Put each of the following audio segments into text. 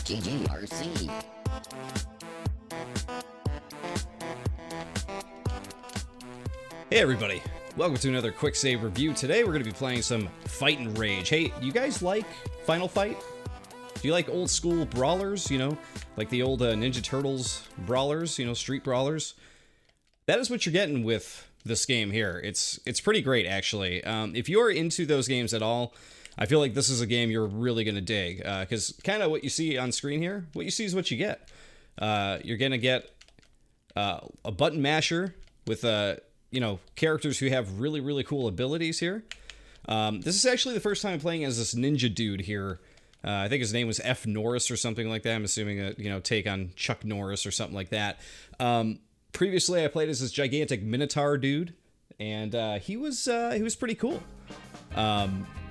GGRC. Hey everybody, welcome to another QuickSave Review. Today we're going to be playing some Fight and Rage. Hey, you guys like Final Fight? Do you like old school brawlers, you know? Like the old Ninja Turtles brawlers, you know, street brawlers? That is what you're getting with this game here. It's pretty great, actually. If you're into those games at all, I feel like this is a game you're really going to dig. Because kind of what you see on screen here, what you see is what you get. You're going to get a button masher with you know, characters who have really, really cool abilities here. This is actually the first time I'm playing as this ninja dude here. I think his name was F. Norris or something like that. I'm assuming a, you know, take on Chuck Norris or something like that. Previously, I played as this gigantic Minotaur dude, and he was pretty cool.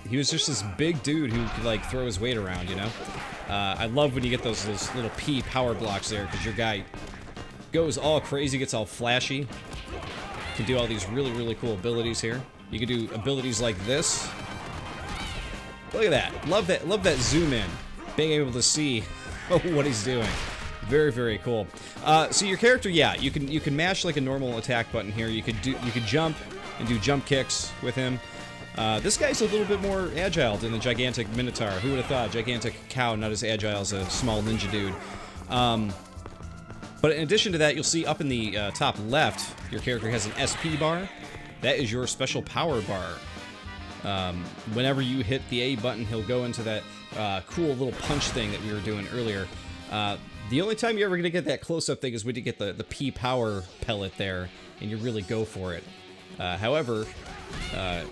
He was just this big dude who could, like, throw his weight around, you know? I love when you get those little P power blocks there, because your guy goes all crazy, gets all flashy. Can do all these really, really cool abilities here. You can do abilities like this. Look at that. Love that zoom in. Being able to see what he's doing. Very, very cool. So your character, yeah, you can mash like a normal attack button here. You could jump and do jump kicks with him. This guy's a little bit more agile than the gigantic Minotaur. Who would have thought? Gigantic cow, not as agile as a small ninja dude. But in addition to that, you'll see up in the top left, your character has an SP bar. That is your special power bar. Whenever you hit the A button, he'll go into that cool little punch thing that we were doing earlier. The only time you're ever going to get that close-up thing is when you get the P power pellet there, and you really go for it. However,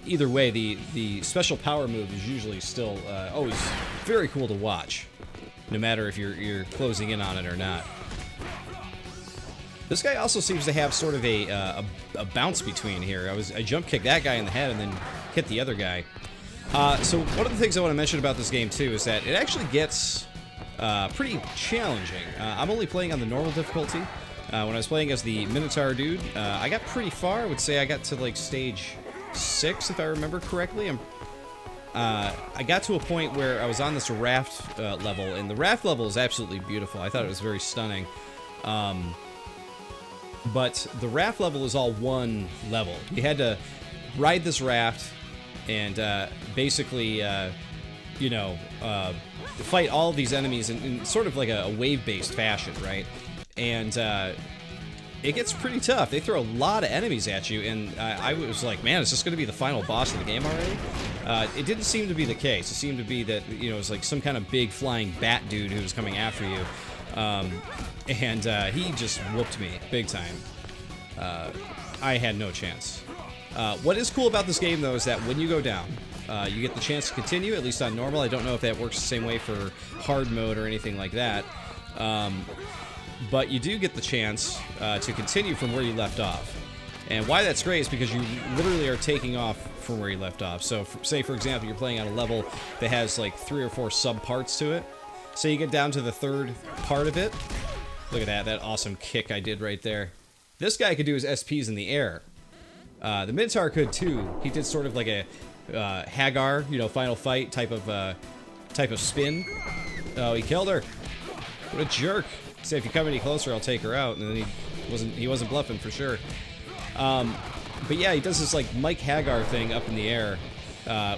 either way, the special power move is usually still always very cool to watch, no matter if you're closing in on it or not. This guy also seems to have sort of a bounce between here. I jump kicked that guy in the head and then hit the other guy. So one of the things I want to mention about this game too is that it actually gets pretty challenging. I'm only playing on the normal difficulty. When I was playing as the Minotaur dude, I got pretty far. I would say I got to like stage 6 if I remember correctly. I got to a point where I was on this raft level, and the raft level is absolutely beautiful. I thought it was very stunning. But the raft level is all one level. You had to ride this raft and basically, you know, fight all of these enemies in sort of like a wave-based fashion, right? And it gets pretty tough. They throw a lot of enemies at you, and I was like, man, is this going to be the final boss of the game already? It didn't seem to be the case. It seemed to be that, you know, it was like some kind of big flying bat dude who was coming after you. And he just whooped me big time. I had no chance. What is cool about this game, though, is that when you go down, you get the chance to continue, at least on normal. I don't know if that works the same way for hard mode or anything like that. But you do get the chance to continue from where you left off. And why that's great is because you literally are taking off from where you left off. So, say, for example, you're playing on a level that has like 3 or 4 sub-parts to it. So you get down to the third part of it. Look at that awesome kick I did right there. This guy could do his SPs in the air. The Minotaur could too. He did sort of like a Hagar, you know, Final Fight type of spin. Oh, he killed her. What a jerk. Say if you come any closer, I'll take her out. And then he wasn't bluffing for sure. But yeah, he does this like Mike Hagar thing up in the air,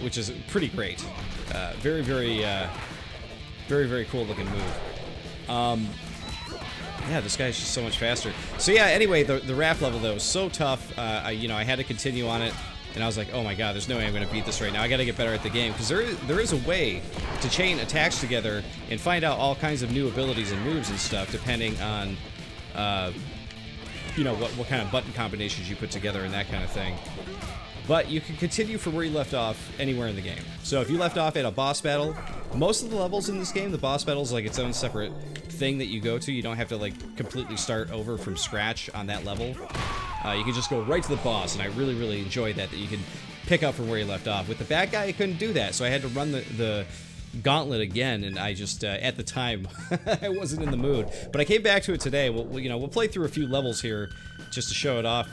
which is pretty great. Very, very, very cool looking move. Yeah, this guy's just so much faster. So yeah, anyway, the raft level though was so tough. You know, I had to continue on it, and I was like, oh my god, there's no way I'm going to beat this right now. I got to get better at the game, because there is a way to chain attacks together and find out all kinds of new abilities and moves and stuff, depending on, you know, what kind of button combinations you put together and that kind of thing. But you can continue from where you left off anywhere in the game. So if you left off at a boss battle, most of the levels in this game, the boss battle is like its own separate thing that you go to. You don't have to like completely start over from scratch on that level. You can just go right to the boss, and I really, really enjoyed that you can pick up from where you left off. With the bad guy, I couldn't do that, so I had to run the gauntlet again, and I just, at the time, I wasn't in the mood. But I came back to it today. We'll play through a few levels here just to show it off.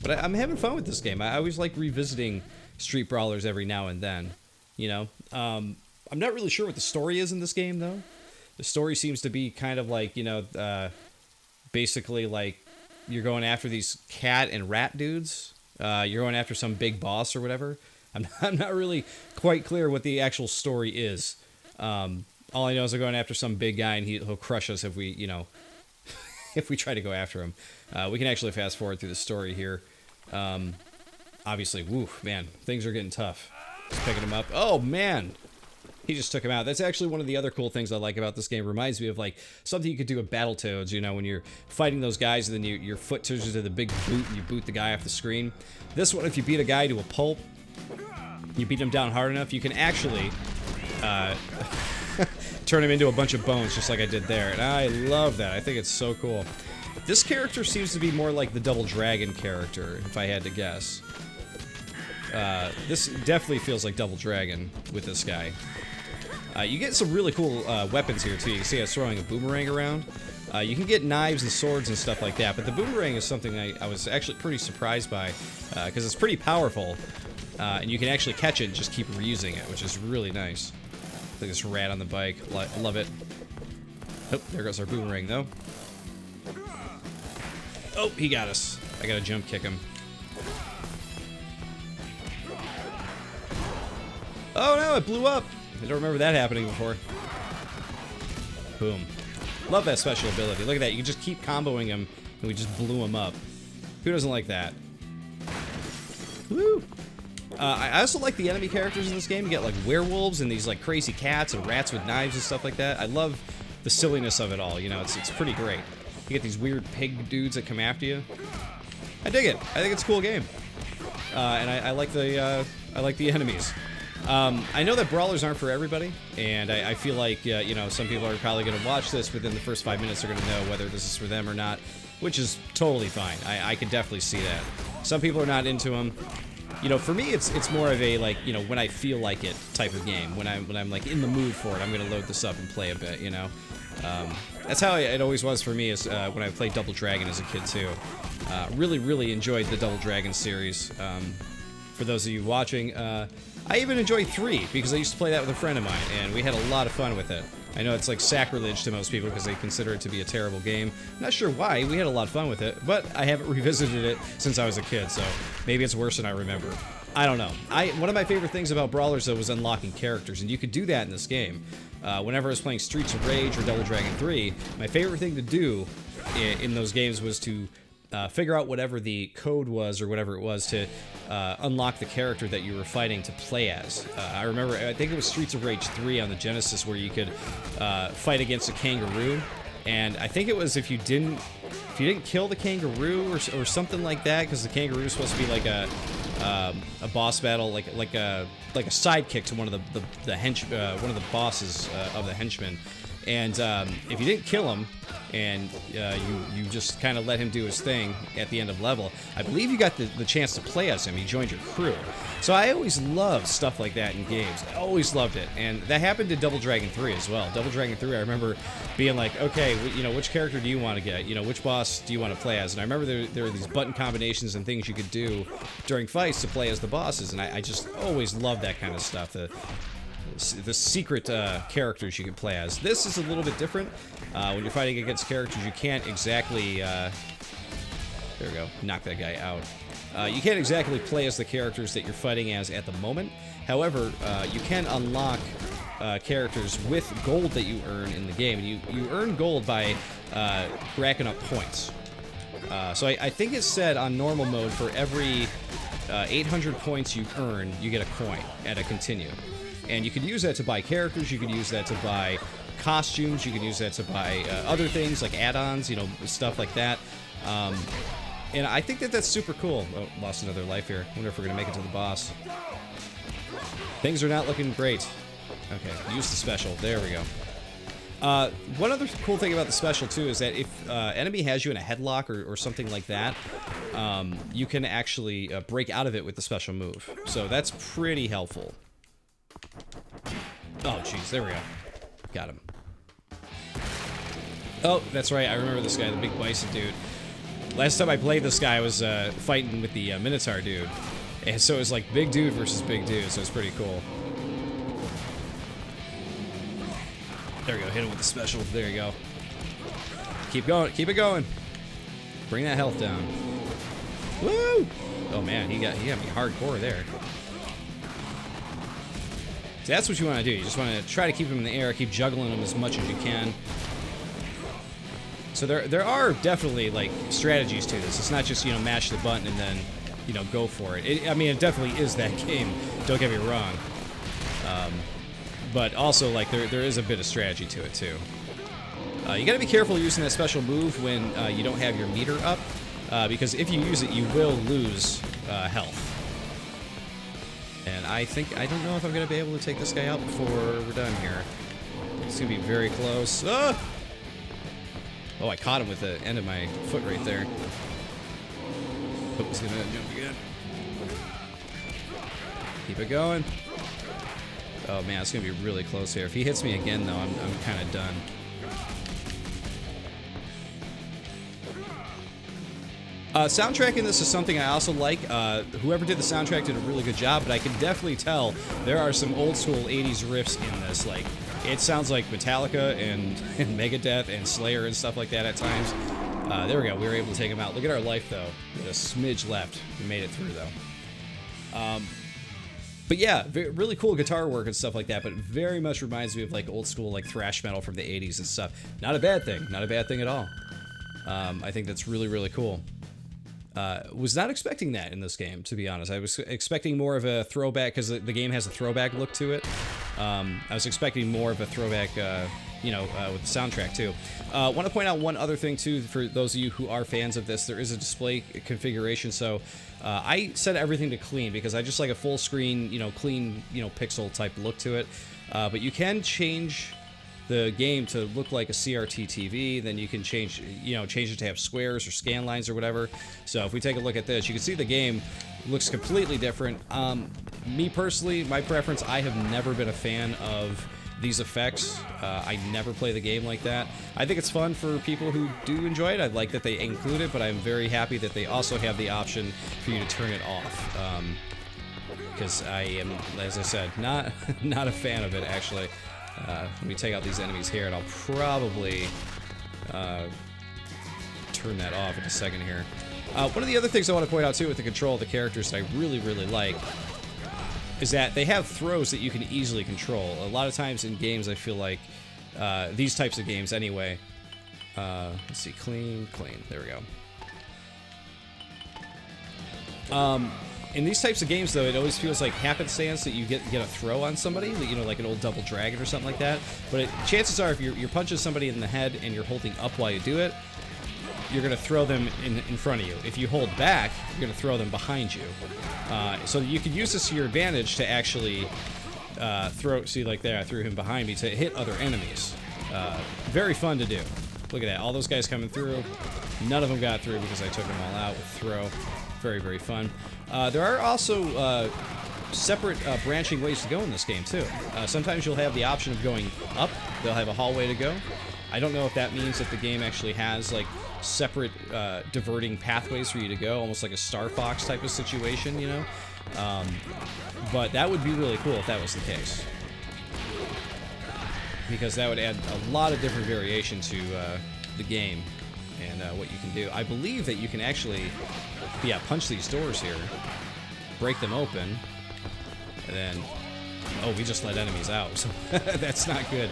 But I'm having fun with this game. I always like revisiting Street Brawlers every now and then. you know. I'm not really sure what the story is in this game, though. The story seems to be kind of like, you know, basically like you're going after these cat and rat dudes. You're going after some big boss or whatever. I'm not really quite clear what the actual story is. All I know is they're going after some big guy, and he'll crush us if we, you know, if we try to go after him. We can actually fast forward through the story here. Obviously, woo, man, things are getting tough. Just picking him up. Oh, man. He just took him out. That's actually one of the other cool things I like about this game. It reminds me of, like, something you could do with Battletoads, you know, when you're fighting those guys and then your foot turns into the big boot and you boot the guy off the screen. This one, if you beat a guy to a pulp, you beat him down hard enough, you can actually turn him into a bunch of bones, just like I did there. And I love that. I think it's so cool. This character seems to be more like the Double Dragon character, if I had to guess. This definitely feels like Double Dragon with this guy. You get some really cool weapons here, too. You can see us throwing a boomerang around. You can get knives and swords and stuff like that, but the boomerang is something I was actually pretty surprised by, because it's pretty powerful, and you can actually catch it and just keep reusing it, which is really nice. Look at this rat on the bike. Love it. Oh, there goes our boomerang, though. Oh, he got us. I gotta jump kick him. Oh no, it blew up! I don't remember that happening before. Boom. Love that special ability. Look at that, you can just keep comboing him, and we just blew him up. Who doesn't like that? Woo! I also like the enemy characters in this game. You get like werewolves and these like crazy cats and rats with knives and stuff like that. I love the silliness of it all, you know, it's pretty great. You get these weird pig dudes that come after you. I dig it. I think it's a cool game. And I like the enemies. I know that Brawlers aren't for everybody, and I feel like, you know, some people are probably going to watch this within the first 5 minutes. They're going to know whether this is for them or not, which is totally fine. I can definitely see that. Some people are not into them. You know, for me, it's more of a, like, you know, when I feel like it type of game. When I'm like in the mood for it, I'm going to load this up and play a bit, you know. That's how it always was for me, is when I played Double Dragon as a kid, too. Really enjoyed the Double Dragon series. For those of you watching, I even enjoyed 3, because I used to play that with a friend of mine, and we had a lot of fun with it. I know it's like sacrilege to most people because they consider it to be a terrible game. I'm not sure why. We had a lot of fun with it, but I haven't revisited it since I was a kid, so maybe it's worse than I remember. I don't know. One of my favorite things about Brawlers, though, was unlocking characters, and you could do that in this game. Whenever I was playing Streets of Rage or Double Dragon 3, my favorite thing to do in those games was to figure out whatever the code was or whatever it was to unlock the character that you were fighting to play as. I remember, I think it was Streets of Rage 3 on the Genesis, where you could fight against a kangaroo, and I think it was if you didn't kill the kangaroo or something like that, because the kangaroo is supposed to be like a boss battle, like a sidekick to one of the bosses of the henchmen. And if you didn't kill him, and you just kind of let him do his thing at the end of level, I believe you got the chance to play as him. He joined your crew. So I always loved stuff like that in games. I always loved it. And that happened to Double Dragon 3 as well. Double Dragon 3, I remember being like, okay, you know, which character do you want to get? You know, which boss do you want to play as? And I remember there were these button combinations and things you could do during fights to play as the bosses. And I just always loved that kind of stuff. The secret characters you can play as. This is a little bit different. When you're fighting against characters, you can't exactly... there we go. Knock that guy out. You can't exactly play as the characters that you're fighting as at the moment. However, you can unlock characters with gold that you earn in the game. And you earn gold by racking up points. So I think it said on normal mode, for every 800 points you earn, you get a coin at a continue. And you could use that to buy characters, you could use that to buy costumes, you could use that to buy other things like add-ons, you know, stuff like that. And I think that's super cool. Oh, lost another life here. Wonder if we're going to make it to the boss. Things are not looking great. Okay, use the special. There we go. One other cool thing about the special, too, is that if enemy has you in a headlock or something like that, you can actually break out of it with the special move. So that's pretty helpful. Oh, jeez, there we go. Got him. Oh, that's right, I remember this guy, the big bison dude. Last time I played this guy, I was fighting with the Minotaur dude. And so it was like big dude versus big dude, so it's pretty cool. There we go. Hit him with the special. There you go. Keep going. Keep it going. Bring that health down. Woo! Oh man, he got me hardcore there. So that's what you want to do. You just want to try to keep him in the air, keep juggling him as much as you can. So there are definitely like strategies to this. It's not just, you know, mash the button and then, you know, go for it. I mean, it definitely is that game. Don't get me wrong. But also, like, there is a bit of strategy to it too. You got to be careful using that special move when you don't have your meter up, because if you use it, you will lose health. And I don't know if I'm going to be able to take this guy out before we're done here. It's going to be very close. Ah! Oh, I caught him with the end of my foot right there. Hope he's going to jump again. Keep it going. Oh man, it's going to be really close here. If he hits me again, though, I'm kind of done. Soundtrack in this is something I also like. Whoever did the soundtrack did a really good job, but I can definitely tell there are some old school 80s riffs in this. Like, it sounds like Metallica and Megadeth and Slayer and stuff like that at times. There we go. We were able to take him out. Look at our life, though. We had a smidge left. We made it through, though. But yeah, really cool guitar work and stuff like that, but it very much reminds me of like old school like thrash metal from the 80s and stuff. Not a bad thing. Not a bad thing at all. I think that's really, really cool. Was not expecting that in this game, to be honest. I was expecting more of a throwback, because the game has a throwback look to it. I was expecting more of a throwback, with the soundtrack too. Want to point out one other thing too, for those of you who are fans of this. There is a display configuration, so I set everything to clean because I just like a full screen, clean, pixel type look to it. But you can change the game to look like a CRT TV, then you can change it to have squares or scan lines or whatever. So if we take a look at this, you can see the game looks completely different. Me personally, my preference, I have never been a fan of these effects. I never play the game like that. I think it's fun for people who do enjoy it. I like that they include it, but I'm very happy that they also have the option for you to turn it off. Because I am, as I said, not a fan of it, actually. Let me take out these enemies here, and I'll probably turn that off in a second here. One of the other things I want to point out, too, with the control of the characters that I really, really like is that they have throws that you can easily control. A lot of times in games, I feel like, these types of games anyway. Let's see, clean. There we go. In these types of games, though, it always feels like happenstance that you get a throw on somebody, like an old double dragon or something like that. But chances are, if you're punching somebody in the head and you're holding up while you do it, you're going to throw them in front of you. If you hold back, you're going to throw them behind you. So you can use this to your advantage to actually see, like there, I threw him behind me to hit other enemies. Very fun to do. Look at that. All those guys coming through. None of them got through because I took them all out with throw. Very, very fun. There are also separate branching ways to go in this game, too. Sometimes you'll have the option of going up. They'll have a hallway to go. I don't know if that means that the game actually has, like, separate diverting pathways for you to go, almost like a Star Fox type of situation, but that would be really cool if that was the case. Because that would add a lot of different variation to the game and what you can do. I believe that you can actually, punch these doors here, break them open, and then, oh, we just let enemies out, so that's not good.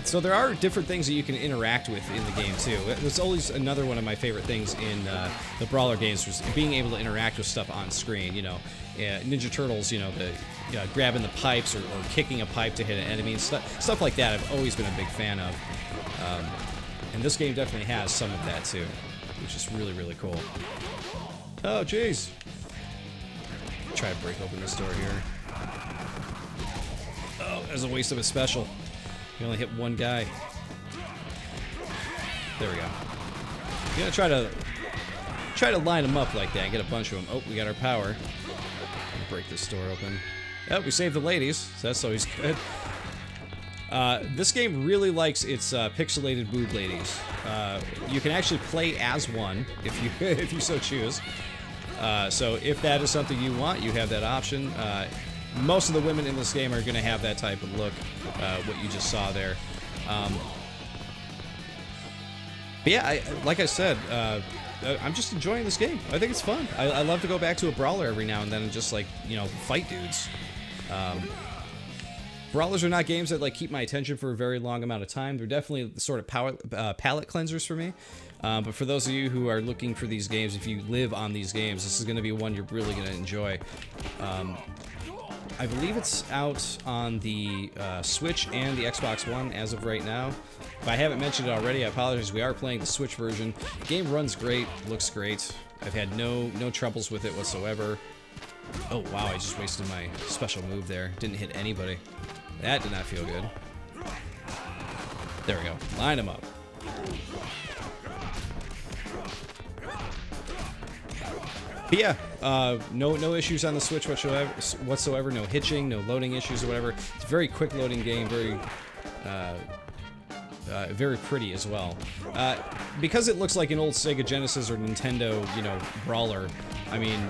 So there are different things that you can interact with in the game, too. It's always another one of my favorite things in the Brawler games, was being able to interact with stuff on screen, Ninja Turtles, grabbing the pipes or kicking a pipe to hit an enemy, and stuff like that I've always been a big fan of. And this game definitely has some of that, too, which is really, really cool. Oh, jeez. Try to break open this door here. Oh, there's a waste of a special. You only hit one guy. There we go. You're gonna try to line them up like that and get a bunch of them. Oh, we got our power. Break this door open. Oh, we saved the ladies, so that's always good. This game really likes its pixelated boob ladies. You can actually play as one if you so choose. So if that is something you want, you have that option. Most of the women in this game are going to have that type of look, what you just saw there. But yeah, like I said, I'm just enjoying this game. I think it's fun. I love to go back to a brawler every now and then and just, like, you know, fight dudes. Brawlers are not games that, like, keep my attention for a very long amount of time. They're definitely the sort of palate cleansers for me. But for those of you who are looking for these games, if you live on these games, this is going to be one you're really going to enjoy. I believe it's out on the Switch and the Xbox One as of right now. If I haven't mentioned it already, I apologize. We are playing the Switch version. The game runs great, looks great. I've had no troubles with it whatsoever. Oh wow, I just wasted my special move there. Didn't hit anybody. That did not feel good. There we go. Line them up. But yeah, no issues on the Switch whatsoever. No hitching, no loading issues or whatever. It's a very quick loading game, very pretty as well. Because it looks like an old Sega Genesis or Nintendo, you know, brawler. I mean,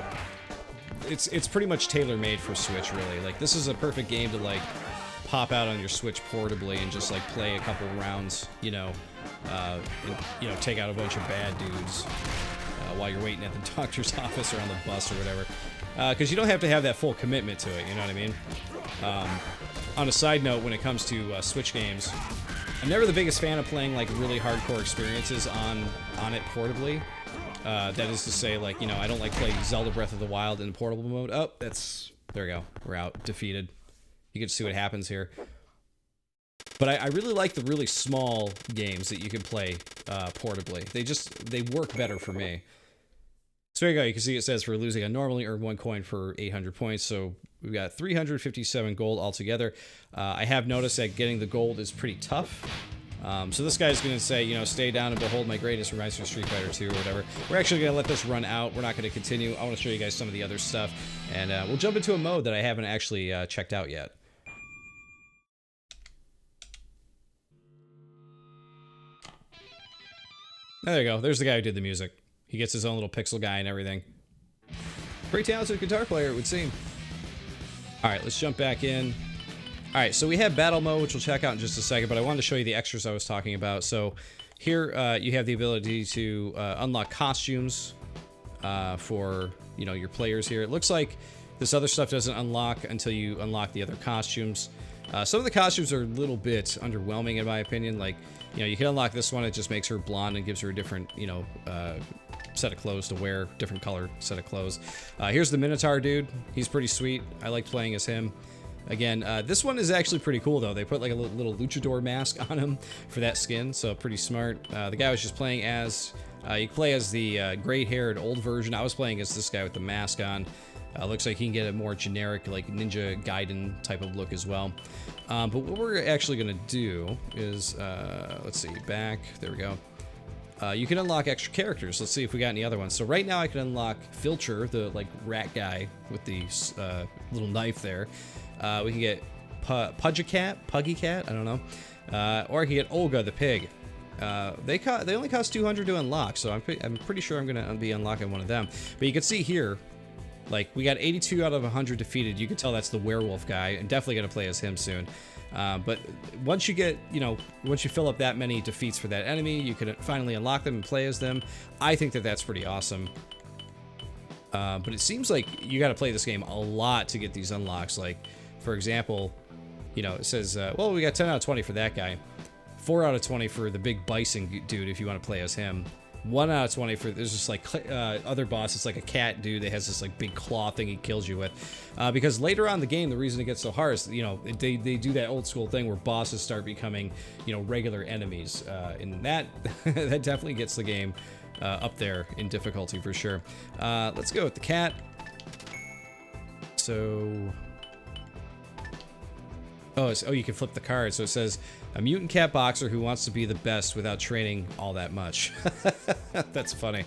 it's pretty much tailor-made for Switch, really. Like, this is a perfect game to, like, pop out on your Switch portably and just, like, play a couple rounds, you know, and, you know, take out a bunch of bad dudes. While you're waiting at the doctor's office or on the bus or whatever. Because you don't have to have that full commitment to it, you know what I mean? On a side note, when it comes to Switch games, I'm never the biggest fan of playing, like, really hardcore experiences on it portably. That is to say, like, you know, I don't like playing Zelda Breath of the Wild in portable mode. Oh, there we go. We're out. Defeated. You get to see what happens here. But I really like the really small games that you can play portably. They work better for me. So there you go. You can see it says for losing, I normally earn 1 coin for 800 points. So we've got 357 gold altogether. I have noticed that getting the gold is pretty tough. So this guy's going to say, you know, stay down and behold my greatness, reminds me of Street Fighter 2 or whatever. We're actually going to let this run out. We're not going to continue. I want to show you guys some of the other stuff. And we'll jump into a mode that I haven't actually checked out yet. There you go. There's the guy who did the music. He gets his own little pixel guy and everything. Pretty talented guitar player, it would seem. Alright, let's jump back in. Alright, so we have battle mode, which we'll check out in just a second, but I wanted to show you the extras I was talking about. So here you have the ability to unlock costumes for, you know, your players here. It looks like this other stuff doesn't unlock until you unlock the other costumes. Some of the costumes are a little bit underwhelming in my opinion. Like, you know, you can unlock this one, it just makes her blonde and gives her a different, you know, set of clothes to wear, different color set of clothes. Here's the Minotaur dude. He's pretty sweet. I like playing as him. Again, this one is actually pretty cool though. They put like a little luchador mask on him for that skin, so pretty smart. The guy I was just playing as, you can play as the gray-haired old version. I was playing as this guy with the mask on. Looks like he can get a more generic, like, Ninja Gaiden type of look as well. But what we're actually going to do is, let's see, back, there we go. You can unlock extra characters. Let's see if we got any other ones. So right now I can unlock Filcher, the, like, rat guy with the little knife there. We can get Puggy Cat, I don't know. Or I can get Olga, the pig. They only cost 200 to unlock, so I'm pretty sure I'm going to be unlocking one of them. But you can see here, like, we got 82 out of 100 defeated. You can tell that's the werewolf guy, and definitely going to play as him soon. But once you get, you know, once you fill up that many defeats for that enemy, you can finally unlock them and play as them. I think that that's pretty awesome. But it seems like you got to play this game a lot to get these unlocks. Like, for example, you know, it says, well, we got 10 out of 20 for that guy. 4 out of 20 for the big bison dude if you want to play as him. 1 out of 20 for, there's just like other boss, it's like a cat dude that has this like big claw thing he kills you with. Because later on in the game, the reason it gets so hard is, you know, they do that old school thing where bosses start becoming, you know, regular enemies. And that, that definitely gets the game up there in difficulty for sure. Let's go with the cat. So... Oh, you can flip the card. So it says, a mutant cat boxer who wants to be the best without training all that much. That's funny.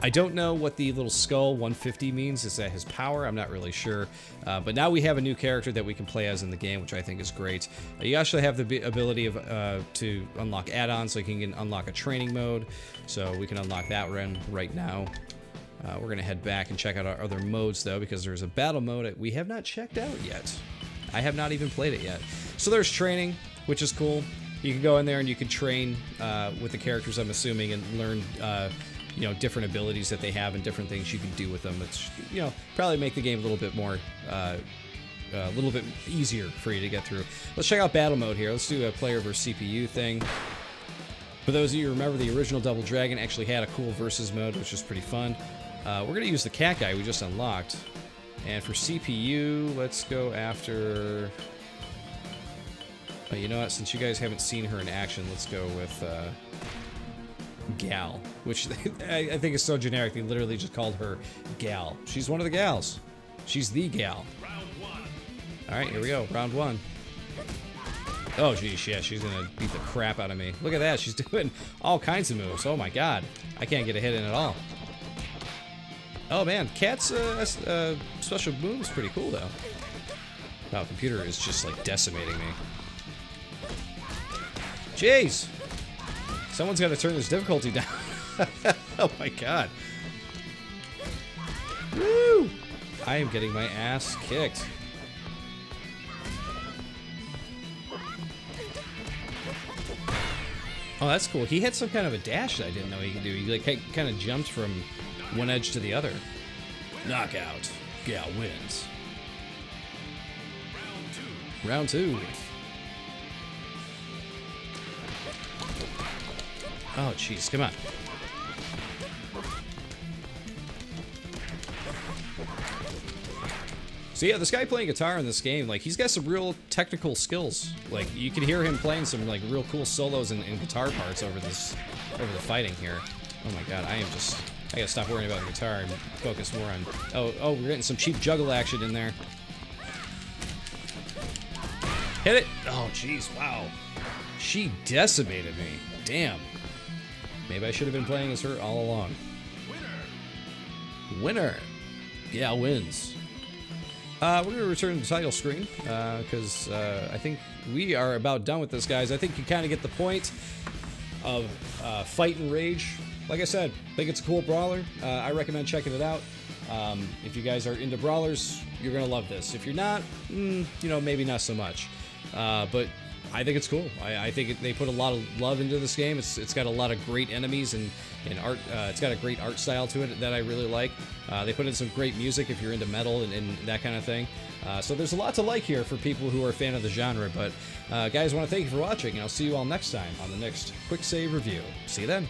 I don't know what the little skull 150 means. Is that his power? I'm not really sure. But now we have a new character that we can play as in the game, which I think is great. You actually have the ability of to unlock add-ons, so you can unlock a training mode. So we can unlock that right now. We're going to head back and check out our other modes, though, because there's a battle mode that we have not checked out yet. I have not even played it yet. So there's training, which is cool. You can go in there and you can train with the characters, I'm assuming, and learn, you know, different abilities that they have and different things you can do with them. It's, you know, probably make the game a little bit more, a little bit easier for you to get through. Let's check out battle mode here. Let's do a player versus CPU thing. For those of you who remember, the original Double Dragon actually had a cool versus mode, which is pretty fun. We're going to use the cat guy we just unlocked. And for CPU, let's go after... you know what? Since you guys haven't seen her in action, let's go with Gal, which I think is so generic. They literally just called her Gal. She's one of the gals. She's the gal. All right, here we go. Round one. Oh, geez, yeah, she's going to beat the crap out of me. Look at that. She's doing all kinds of moves. Oh, my God. I can't get a hit in at all. Oh, man. Cat's special move is pretty cool, though. Wow, computer is just, like, decimating me. Jeez. Someone's got to turn this difficulty down. Oh, my God. Woo! I am getting my ass kicked. Oh, that's cool. He had some kind of a dash that I didn't know he could do. He like kind of jumped from one edge to the other. Knockout. Gal wins. Round two. Oh, jeez. Come on. So yeah, this guy playing guitar in this game, like, he's got some real technical skills. Like, you can hear him playing some, like, real cool solos and guitar parts over the fighting here. Oh my God, I gotta stop worrying about the guitar and focus more on... Oh, we're getting some cheap juggle action in there. Hit it! Oh, jeez, wow. She decimated me. Damn. Maybe I should have been playing as her all along. Winner! Gal wins. We're going to return to the title screen, because I think we are about done with this, guys. I think you kind of get the point of Fight and Rage. Like I said, I think it's a cool brawler. I recommend checking it out. If you guys are into brawlers, you're going to love this. If you're not, you know, maybe not so much. But I think it's cool. I think they put a lot of love into this game. It's got a lot of great enemies and art. It's got a great art style to it that I really like. They put in some great music if you're into metal and that kind of thing. So there's a lot to like here for people who are a fan of the genre. But guys, I want to thank you for watching, and I'll see you all next time on the next Quick Save Review. See you then.